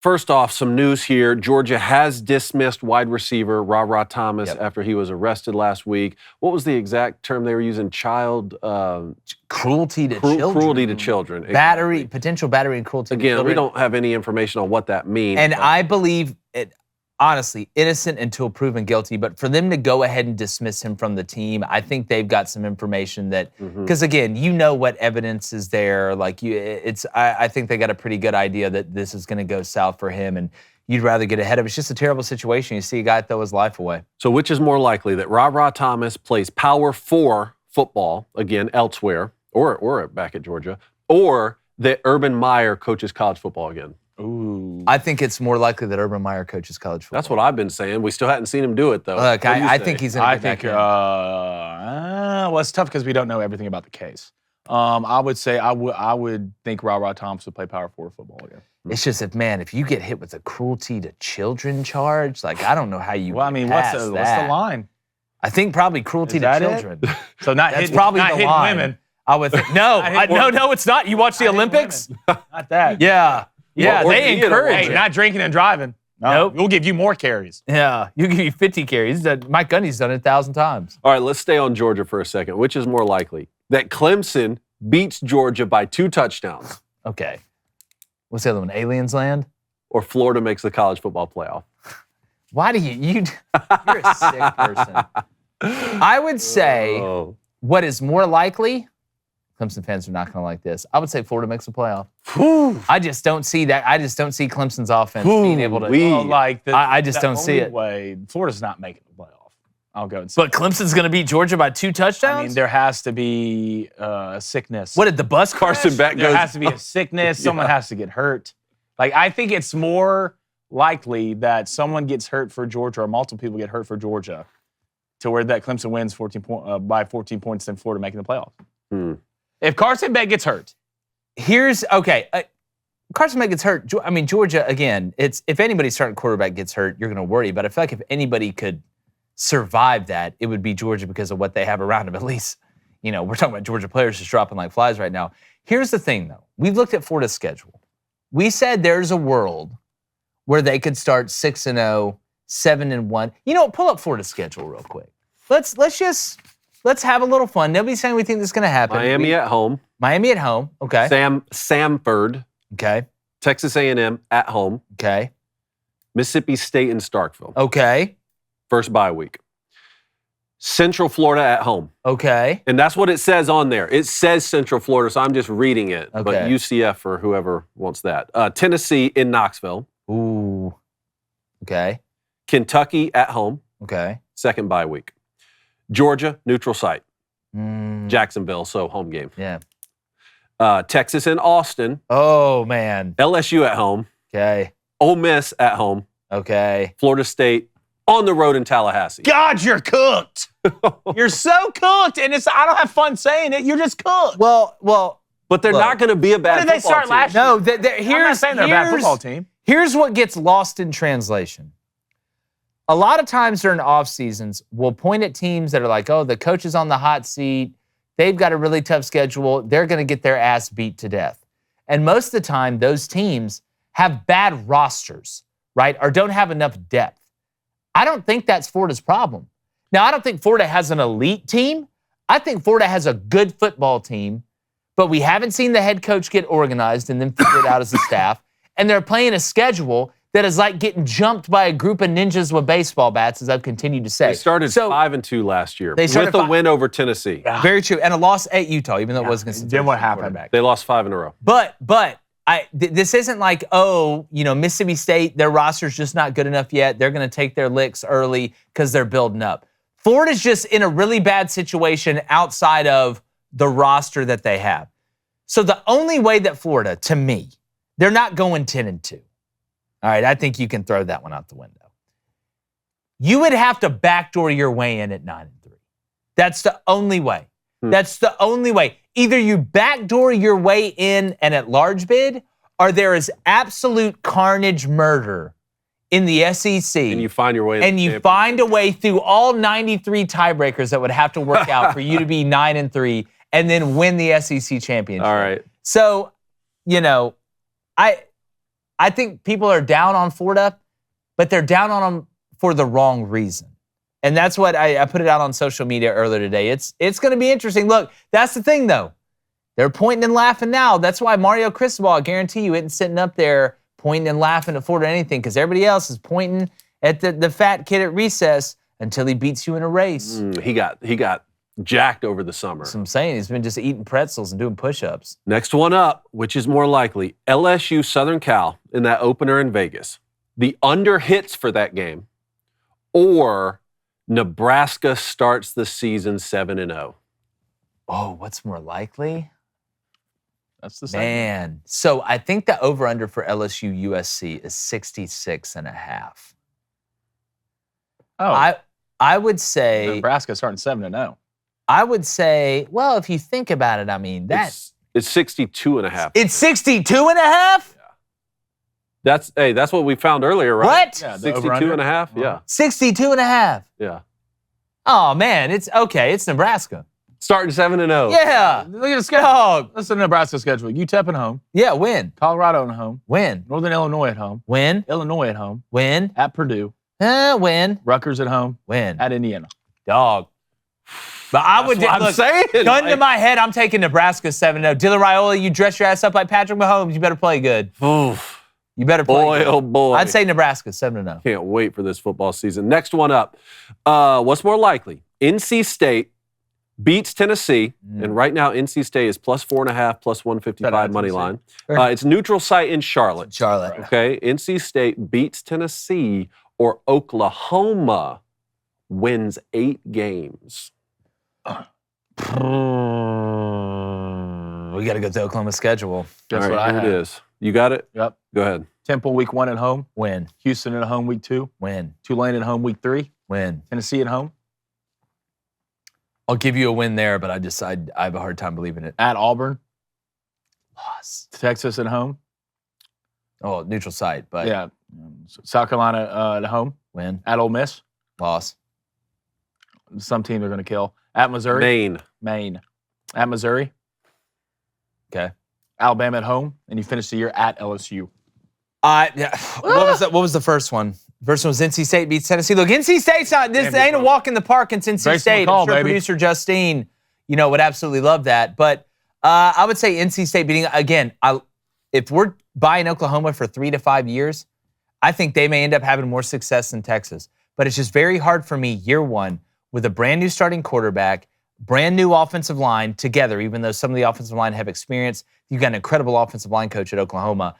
First off, some news here. Georgia has dismissed wide receiver Ra Thomas after he was arrested last week. What was the exact term they were using? Child cruelty to children. Cruelty to children. Battery, potential battery and cruelty to children. Again, we don't have any information on what that means. And I believe it, honestly, innocent until proven guilty. But for them to go ahead and dismiss him from the team, I think they've got some information that, because again, you know what evidence is there. Like I think they got a pretty good idea that this is going to go south for him, and you'd rather get ahead of it. It's just a terrible situation. You see a guy throw his life away. So which is more likely, that Ra Thomas plays Power 4 football again elsewhere, or back at Georgia, or that Urban Meyer coaches college football again? Ooh. I think it's more likely that Urban Meyer coaches college football. That's what I've been saying. We still hadn't seen him do it, though. Look, I think he's going to get back in. Well, it's tough because we don't know everything about the case. I would say I would think Ra Thomas would play Power 4 football again. It's just if you get hit with a cruelty to children charge, like I don't know how you. Well, I mean, what's the line? I think probably cruelty to children. So not That's hitting, probably not the hitting line. women. I would think no, no, it's not. You watch the Olympics? Not that. Yeah. Yeah, they encourage it. Not drinking and driving. No, nope. We'll give you more carries. Yeah, you'll give you 50 carries. Mike Gundy's done it 1,000 times. All right, let's stay on Georgia for a second. Which is more likely, that Clemson beats Georgia by 2 touchdowns? Okay. What's the other one? Aliens Land? Or Florida makes the college football playoff? Why do you're a sick person. I would say what is more likely, Clemson fans are not going to like this, I would say Florida makes the playoff. I just don't see that. I just don't see Clemson's offense being able to. I just don't see it. Florida's not making the playoff. I'll go and say. But Clemson's going to beat Georgia by 2 touchdowns? I mean, there has to be sickness. What did the bus crash? Carson Beck goes. There has to be a sickness. Someone has to get hurt. Like, I think it's more likely that someone gets hurt for Georgia or multiple people get hurt for Georgia to where that Clemson wins by 14 points than Florida making the playoff. If Carson Beck gets hurt. Carson Beck gets hurt. I mean, Georgia, again, if anybody's starting quarterback gets hurt, you're going to worry. But I feel like if anybody could survive that, it would be Georgia because of what they have around them. At least, we're talking about Georgia players just dropping like flies right now. Here's the thing, though. We've looked at Florida's schedule. We said there's a world where they could start 6-0, 7-1. Pull up Florida's schedule real quick. Let's have a little fun. Nobody's saying we think this is going to happen. Miami at home. Miami at home. Okay. Samford. Okay. Texas A&M at home. Okay. Mississippi State and Starkville. Okay. First bye week. Central Florida at home. Okay. And that's what it says on there. It says Central Florida, so I'm just reading it. Okay. But UCF or whoever wants that. Tennessee in Knoxville. Ooh. Okay. Kentucky at home. Okay. Second bye week. Georgia, neutral site. Jacksonville, so home game. Yeah. Texas and Austin. Oh, man. LSU at home. Okay. Ole Miss at home. Okay. Florida State on the road in Tallahassee. God, you're cooked. You're so cooked, and I don't have fun saying it. You're just cooked. Well. But they're not going to be a bad football team. When did they start last year? No, I'm not saying they're a bad football team. Here's what gets lost in translation. A lot of times during off seasons, we'll point at teams that are like, oh, the coach is on the hot seat. They've got a really tough schedule. They're going to get their ass beat to death. And most of the time, those teams have bad rosters, right? Or don't have enough depth. I don't think that's Florida's problem. Now, I don't think Florida has an elite team. I think Florida has a good football team, but we haven't seen the head coach get organized and then figure it out as a staff. And they're playing a schedule that is like getting jumped by a group of ninjas with baseball bats, as I've continued to say. They started 5-2 last year with a win over Tennessee. Very true. And a loss at Utah, even though it wasn't considered. Then what happened? They lost 5 in a row. But this isn't like, Mississippi State, their roster's just not good enough yet. They're going to take their licks early because they're building up. Florida's just in a really bad situation outside of the roster that they have. So the only way that Florida, to me, they're not going 10-2. All right, I think you can throw that one out the window. You would have to backdoor your way in at 9-3. That's the only way. That's the only way. Either you backdoor your way in and at large bid, or there is absolute carnage murder in the SEC. And you find your way. And you find a way through all 93 tiebreakers that would have to work out for you to be 9-3 and then win the SEC championship. All right. So, I think people are down on Florida, but they're down on them for the wrong reason. And that's what I put it out on social media earlier today. It's going to be interesting. Look, that's the thing, though. They're pointing and laughing now. That's why Mario Cristobal, I guarantee you, isn't sitting up there pointing and laughing at Florida or anything, because everybody else is pointing at the fat kid at recess until he beats you in a race. He got jacked over the summer. That's what I'm saying. He's been just eating pretzels and doing push-ups. Next one up, which is more likely, LSU Southern Cal in that opener in Vegas. The under hits for that game, or Nebraska starts the season 7-0. Oh, what's more likely? That's the same. Man. So I think the over-under for LSU USC is 66.5. Oh, I would say Nebraska starting 7-0. I would say, well, if you think about it, I mean, It's 62.5. it's 62.5? That's what we found earlier, right? What? Yeah, the over-under. 62.5? Yeah. 62.5. Yeah. Oh, man, it's okay. It's Nebraska. Starting 7-0. Yeah. Look at the schedule. Dog. Listen to Nebraska schedule. UTEP at home. Yeah, win. Colorado at home. Win. Northern Illinois at home. Win. Illinois at home. Win. At Purdue. Win. Rutgers at home. Win. At Indiana. Dog. But I would That's what I'm saying. gun to my head, I'm taking Nebraska 7-0. Dylan Raiola, you dress your ass up like Patrick Mahomes, you better play good. Oof. You better play Boy, good. oh boy. I'd say Nebraska 7-0. Can't wait for this football season. Next one up. What's more likely? NC State beats Tennessee, and right now NC State is plus 4.5, plus 155 money line. It's neutral site in Charlotte. Charlotte. Okay, NC State beats Tennessee, or Oklahoma wins 8 games. We got to go to Oklahoma schedule. That's All what right, I here had. it is. You got it? Yep. Go ahead. Temple week 1 at home. Win. Houston at home week 2. Win. Tulane at home week 3. Win. Tennessee at home. I'll give you a win there, but I have a hard time believing it. At Auburn. Loss. Texas at home. Oh, neutral site, but Yeah. South Carolina at home. win. At Ole Miss. Loss. Some team they're going to kill. At Missouri. Maine. At Missouri. Okay. Alabama at home. And you finish the year at LSU. Yeah. What was the first one? First one was NC State beats Tennessee. Look, NC State's not. This ain't a walk in the park. It's NC Grayson State. McCall, I'm sure baby. producer Justine, would absolutely love that. But I would say NC State beating again. If we're buying Oklahoma for 3 to 5 years, I think they may end up having more success than Texas. But it's just very hard for me year one with a brand new starting quarterback, brand new offensive line together. Even though some of the offensive line have experience, you've got an incredible offensive line coach at Oklahoma.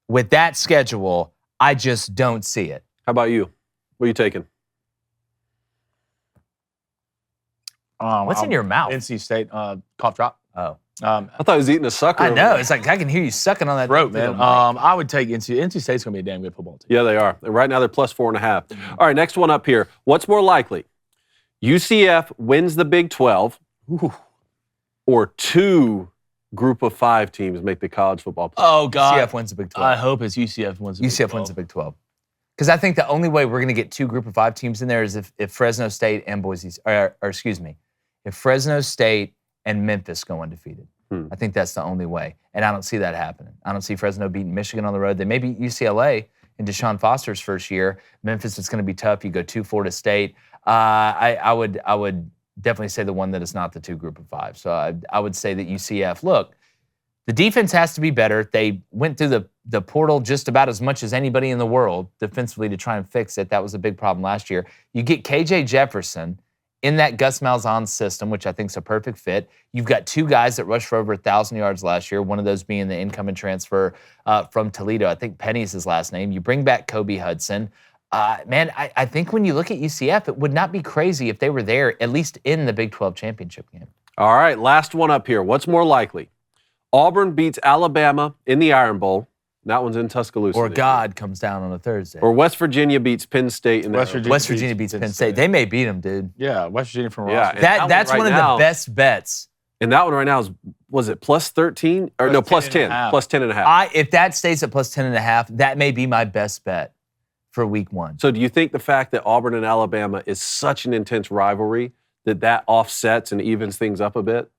With that schedule, I just don't see it. How about you? What are you taking? What's in your mouth? NC State cough drop. Oh, I thought he was eating a sucker. I over know. there. It's like I can hear you sucking on that Throat, thing. man. I would take NC State's going to be a damn good football team. Yeah, they are. And right now they're plus 4.5. All right, next one up here. What's more likely? UCF wins the Big 12, or 2 Group of 5 teams make the college football playoff? Oh, God. UCF wins the Big 12. I hope it's UCF wins the Big 12. UCF wins the Big 12. Because I think the only way we're going to get 2 Group of 5 teams in there is if Fresno State and if Fresno State and Memphis go undefeated. I think that's the only way. And I don't see that happening. I don't see Fresno beating Michigan on the road. They may beat UCLA in Deshaun Foster's first year. Memphis, it's going to be tough. You go to Florida State. I would definitely say the one that is not the 2 Group of 5. So I would say that UCF, look, the defense has to be better. They went through the portal just about as much as anybody in the world defensively to try and fix it. That was a big problem last year. You get KJ Jefferson in that Gus Malzahn system, which I think is a perfect fit. You've got 2 guys that rushed for over 1,000 yards last year, one of those being the incoming transfer from Toledo. I think Penny's his last name. You bring back Kobe Hudson. Man, I think when you look at UCF, it would not be crazy if they were there, at least in the Big 12 championship game. All right, last one up here. What's more likely? Auburn beats Alabama in the Iron Bowl. That one's in Tuscaloosa. Or God comes down on a Thursday. Or West Virginia beats Penn State in the West Virginia beats Penn State. They may beat them, dude. Yeah, West Virginia from Yeah, Ross. and that That's one one right of now- the best bets. And that one right now was it plus 13? Or no, plus 10. 10.5. Plus 10.5. If that stays at plus 10.5, that may be my best bet for week 1. So do you think the fact that Auburn and Alabama is such an intense rivalry that offsets and evens things up a bit?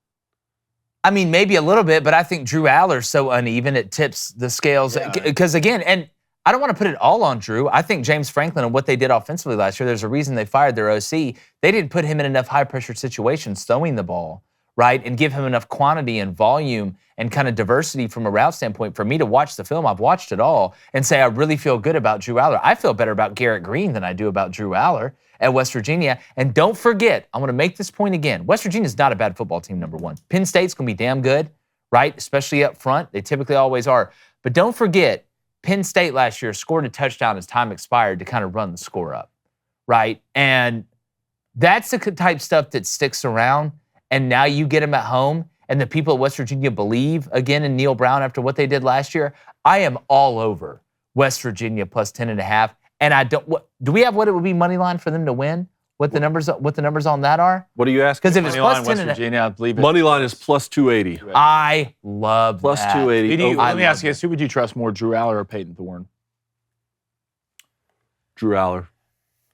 I mean, maybe a little bit, but I think Drew Aller's so uneven, it tips the scales. Because again, and I don't want to put it all on Drew. I think James Franklin and what they did offensively last year, there's a reason they fired their OC. They didn't put him in enough high-pressure situations throwing the ball, right, and give him enough quantity and volume and kind of diversity from a route standpoint for me to watch the film. I've watched it all and say I really feel good about Drew Aller. I feel better about Garrett Green than I do about Drew Aller at West Virginia. And don't forget, I want to make this point again. West Virginia's not a bad football team, number one. Penn State's going to be damn good, right, especially up front. They typically always are. But don't forget, Penn State last year scored a touchdown as time expired to kind of run the score up, right? And that's the type of stuff that sticks around. And now you get them at home, and the people at West Virginia believe again in Neil Brown after what they did last year. I am all over West Virginia plus 10.5. And I don't. Do we have what it would be money line for them to win? What the numbers on that are? What are you asking? Because if it's plus 10 West Virginia, I believe money line is plus 280. I love plus that. 280. Let me ask you this: who would you trust more, Drew Aller or Peyton Thorne? Drew Aller.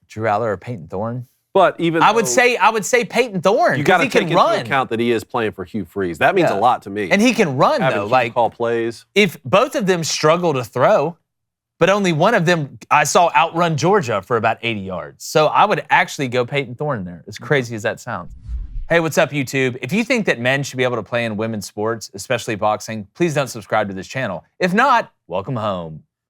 Drew Aller or Peyton Thorne? But even I would say Peyton Thorne. You got to he take can run. into account that he is playing for Hugh Freeze. That means a lot to me. And he can run Having though. Hugh Like call plays. If both of them struggle to throw, but only one of them I saw outrun Georgia for about 80 yards. So I would actually go Peyton Thorne there, as crazy as that sounds. Hey, what's up, YouTube? If you think that men should be able to play in women's sports, especially boxing, please don't subscribe to this channel. If not, welcome home.